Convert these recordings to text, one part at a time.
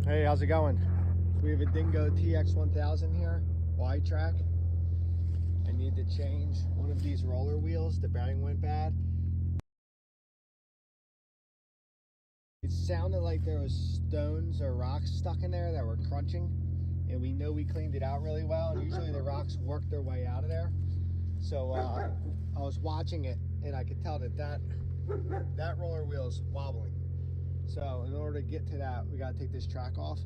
Hey, how's it going? We have a Dingo TX 1000 here, wide track. I need to change one of these roller wheels. The bearing went bad. It sounded like there was stones or rocks stuck in there that were crunching, and we know we cleaned it out really well, and usually the rocks work their way out of there. So I was watching it, and I could tell that roller wheel is wobbling. So in order to get to that, we got to take this track off.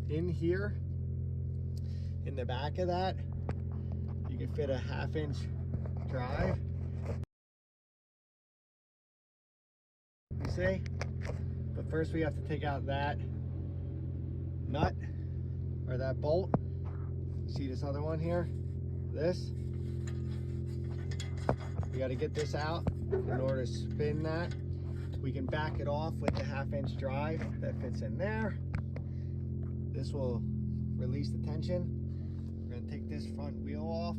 In here, in the back of that, you can fit a 1/2 inch drive. You see? But first we have to take out that nut or that bolt. See this other one here? This. We got to get this out in order to spin that. We can back it off with the 1/2 inch drive that fits in there. This will release the tension. We're going to take this front wheel off,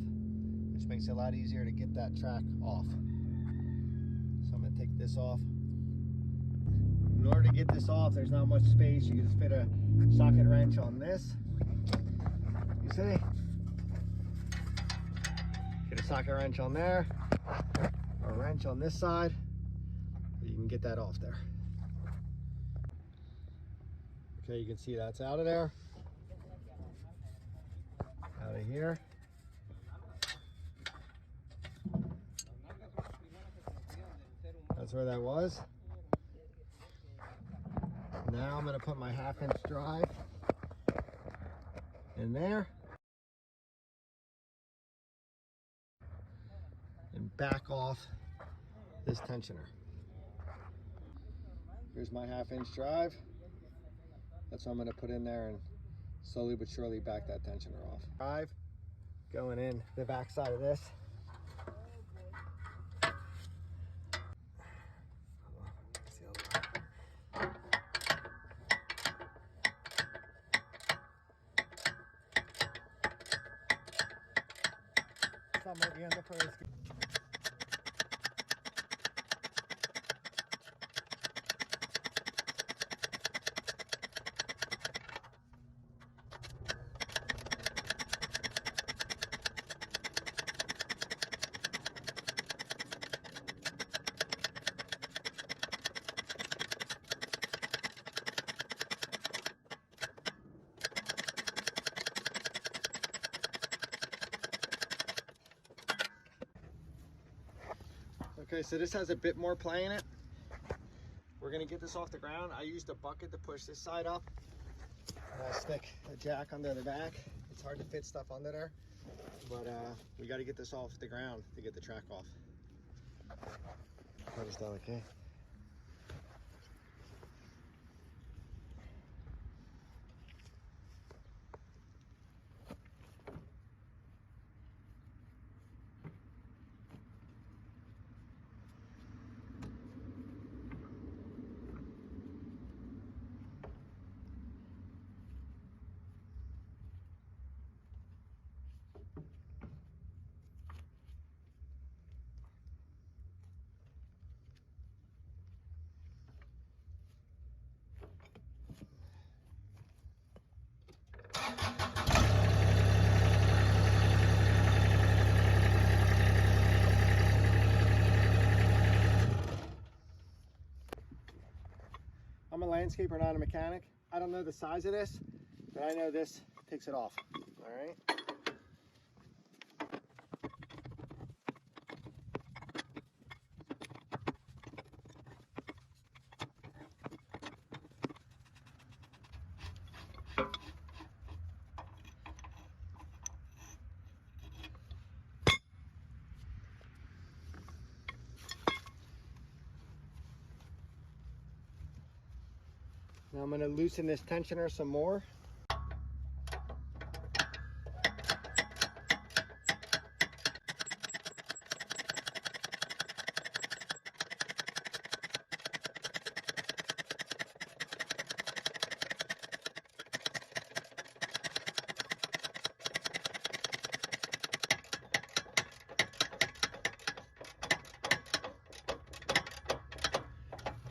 which makes it a lot easier to get that track off. So I'm going to take this off. In order to get this off, there's not much space. You can just fit a socket wrench on this. You see? Get a socket wrench on there, or a wrench on this side. You can get that off there. Okay, you can see that's out of there. Out of here. That's where that was. Now I'm going to put my 1/2 inch drive in there and back off this tensioner. Here's my 1/2 inch drive. That's what I'm going to put in there and slowly but surely back that tensioner off. Drive going in the back side of this. Okay, so this has a bit more play in it. We're gonna get this off the ground. I used a bucket to push this side up, and I stick a jack under the back. It's hard to fit stuff under there, but we got to get this off the ground to get the track off. That is delicate. I'm a landscaper, not a mechanic. I don't know the size of this, but I know this takes it off. All right. Now I'm going to loosen this tensioner some more.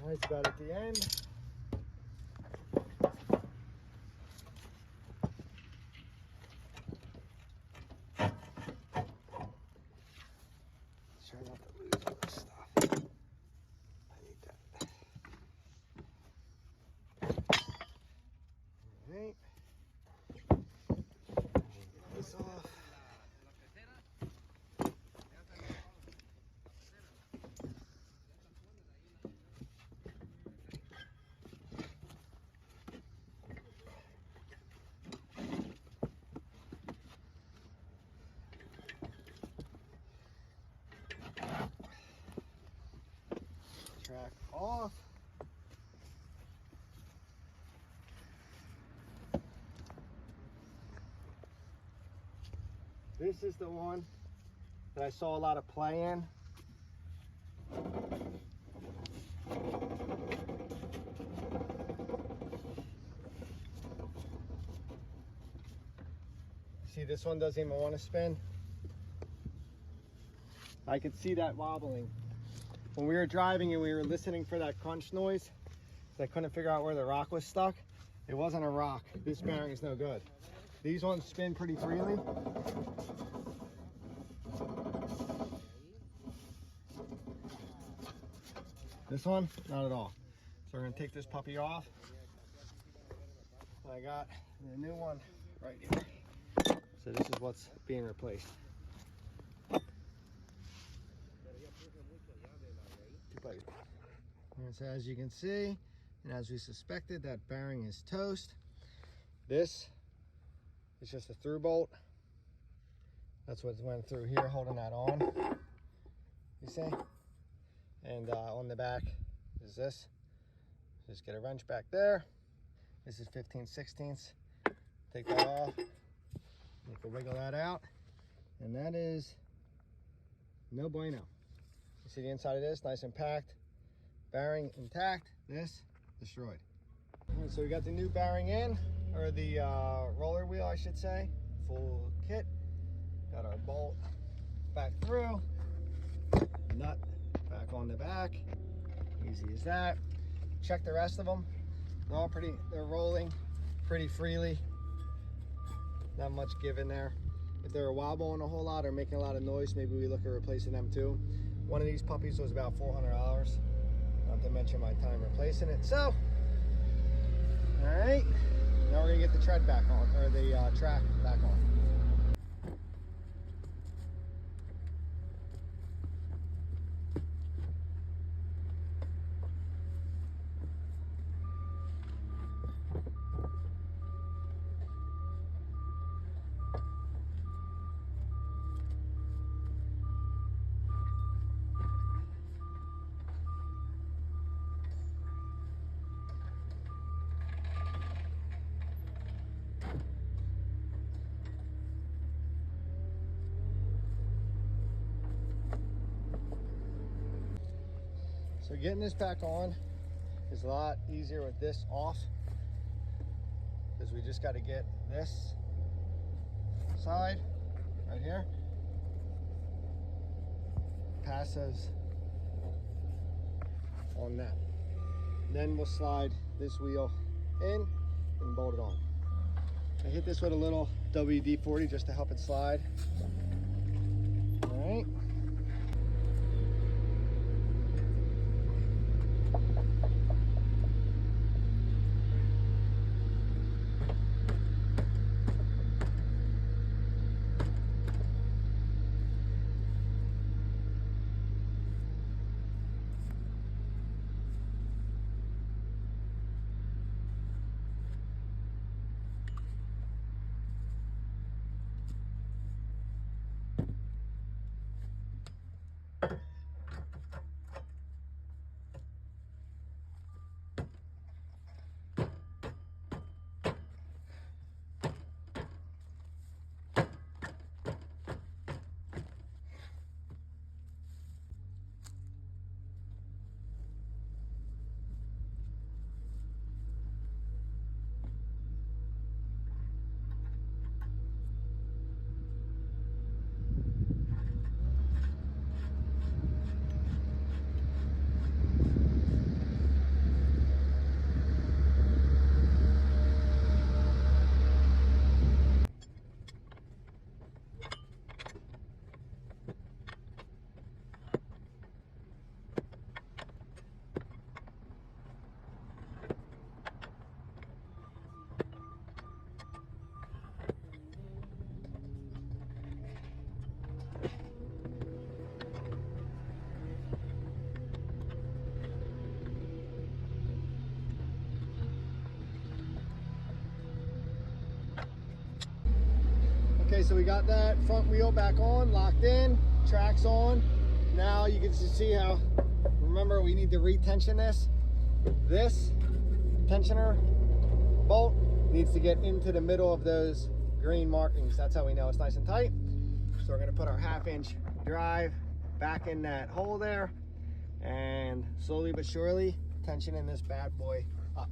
All right, it's about at the end. lose all this stuff. I need that. All right. Get this off. Track off. This is the one that I saw a lot of play in. See, this one doesn't even want to spin. I could see that wobbling. When we were driving and we were listening for that crunch noise, I couldn't figure out where the rock was stuck. It wasn't a rock. This bearing is no good. These ones spin pretty freely. This one, not at all. So we're gonna take this puppy off. I got the new one right here. So this is what's being replaced. And so as you can see, and as we suspected, that bearing is toast. This is just a through bolt. That's what went through here, holding that on. You see? And on the back is this. Just get a wrench back there. This is 15/16. Take that off. You can wiggle that out. And that is no bueno. You see the inside of this, nice and packed. Bearing intact, this destroyed. Right, so we got the new bearing in, or the roller wheel I should say, full kit. Got our bolt back through, nut back on the back, easy as that. Check the rest of them. They're rolling pretty freely. Not much give in there. If they're wobbling a whole lot or making a lot of noise, maybe we look at replacing them too. One of these puppies was about $400. Not to mention my time replacing it. So, all right, now we're gonna get the tread back on, or the track back on. So getting this back on is a lot easier with this off, because we just got to get this side right here, passives on that. Then we'll slide this wheel in and bolt it on. I hit this with a little WD-40 just to help it slide. All right. Okay, so we got that front wheel back on, locked in, tracks on. Now you can see how, remember we need to retension this. This tensioner bolt needs to get into the middle of those green markings. That's how we know it's nice and tight. So we're gonna put our 1/2-inch drive back in that hole there and slowly but surely tensioning this bad boy up.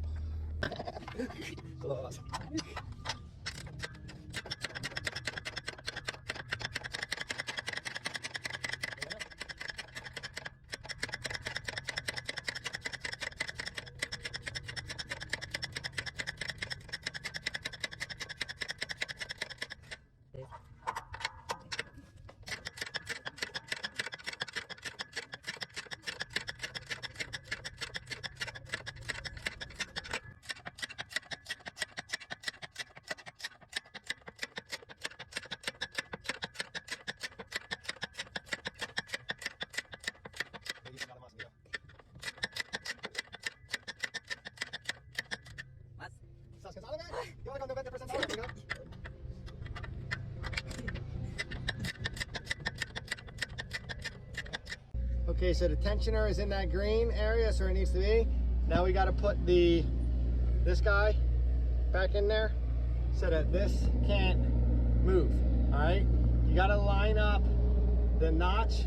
Okay, so the tensioner is in that green area, so it needs to be. Now we got to put this guy back in there so that this can't move. All right, you got to line up the notch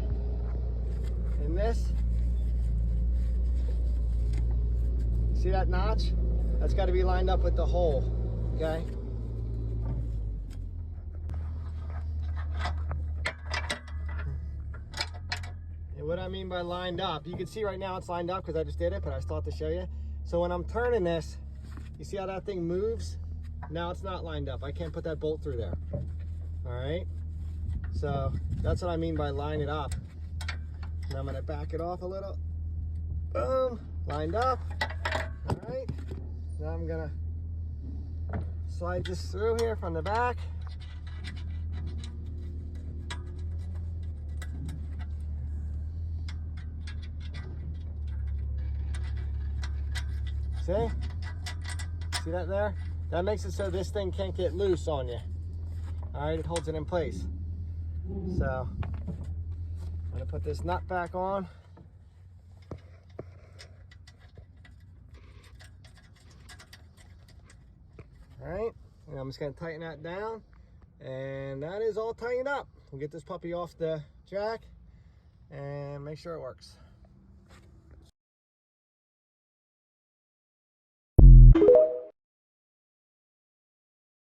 in this. See that notch? That's got to be lined up with the hole. Okay. What I mean by lined up, you can see right now it's lined up because I just did it, but I still have to show you. So when I'm turning this, you see how that thing moves? Now it's not lined up. I can't put that bolt through there. All right, so that's what I mean by line it up. And I'm gonna back it off a little. Boom, lined up. All right, now I'm gonna slide this through here from the back. See that there? That makes it so this thing can't get loose on you. All right, it holds it in place. So I'm gonna put this nut back on. All right, and I'm just gonna tighten that down, and that is all tightened up. We'll get this puppy off the jack and make sure it works.